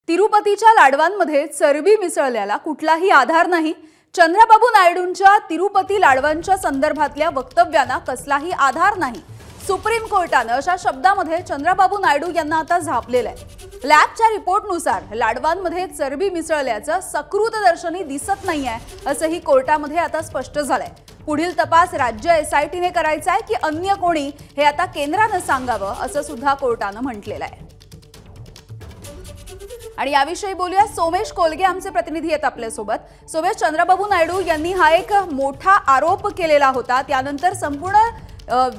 तिरुपतीच्या लाडवांमध्ये चरबी मिसळल्याला कुठलाही आधार नाही। चंद्रबाबू नायडूंच्या तिरुपती लाडवांच्या संदर्भातल्या वक्तव्यांना कसलाही आधार नाही। सुप्रीम कोर्टाने अशा शब्दामध्ये चंद्रबाबू नायडू यांना आता झापलेलं आहे। लॅबच्या रिपोर्टनुसार लाडवांमध्ये चरबी मिसळल्याचं सकृतदर्शनी दिसत नाहीये, असंही कोर्टामध्ये आता स्पष्ट झालंय। पुढील तपास राज्य एसआयटीने करायचा आहे की अन्य कोणी, हे आता केंद्राने सांगावं, असं सुद्धा कोर्टाने म्हटलेलं आहे। आणि याविषयी बोलूया, सोमेश कोलगे आमचे प्रतिनिधी आहेत आपल्या सोबत। सोमेश, चंद्रबाबू नायडू यांनी हा एक मोठा आरोप केलेला होता, त्यानंतर संपूर्ण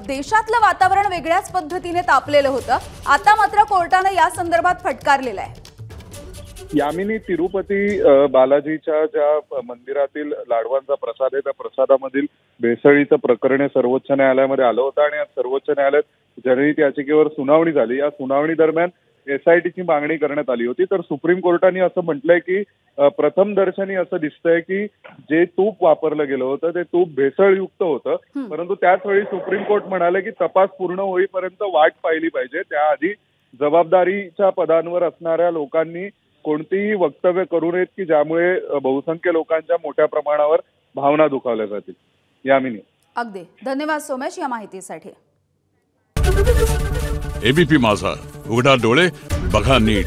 देशातलं वातावरण वेगळ्याच पद्धतीने तापलेलं होतं। आता मात्र कोर्टाने या संदर्भात फटकारलेलं आहे। यामिनी, तिरुपती बालाजीच्या ज्या मंदिरातील लाडवांचा प्रसाद आहे त्या प्रसादामधील भेसळीचं प्रकरण सर्वोच्च न्यायालयामध्ये आलं होतं आणि आज सर्वोच्च न्यायालयात जनहित याचिकेवर सुनावणी झाली। या सुनावणी दरम्यान एसआयटीची मागणी करण्यात आली होती। तर सुप्रीम कोर्टाने असं म्हटलंय की प्रथम दर्शनी असं दिसतंय की जे तूप वापरलं गेलं होतं ते तूप भेसळयुक्त होतं, परंतु त्याच वेळी सुप्रीम कोर्ट म्हणाले की तपास पूर्ण होईपर्यंत वाट पाहिली पाहिजे, त्याआधी जबाबदारीच्या पदांवर असणाऱ्या लोकांनी कोणतीही वक्तव्य करू नयेत की ज्यामुळे बहुसंख्य लोकांच्या मोठ्या प्रमाणावर भावना दुखावल्या जातील। यामिनी, अगदी धन्यवाद सोमेश या माहितीसाठी। एबीपी माझा, उघडा डोळे बघा नीट।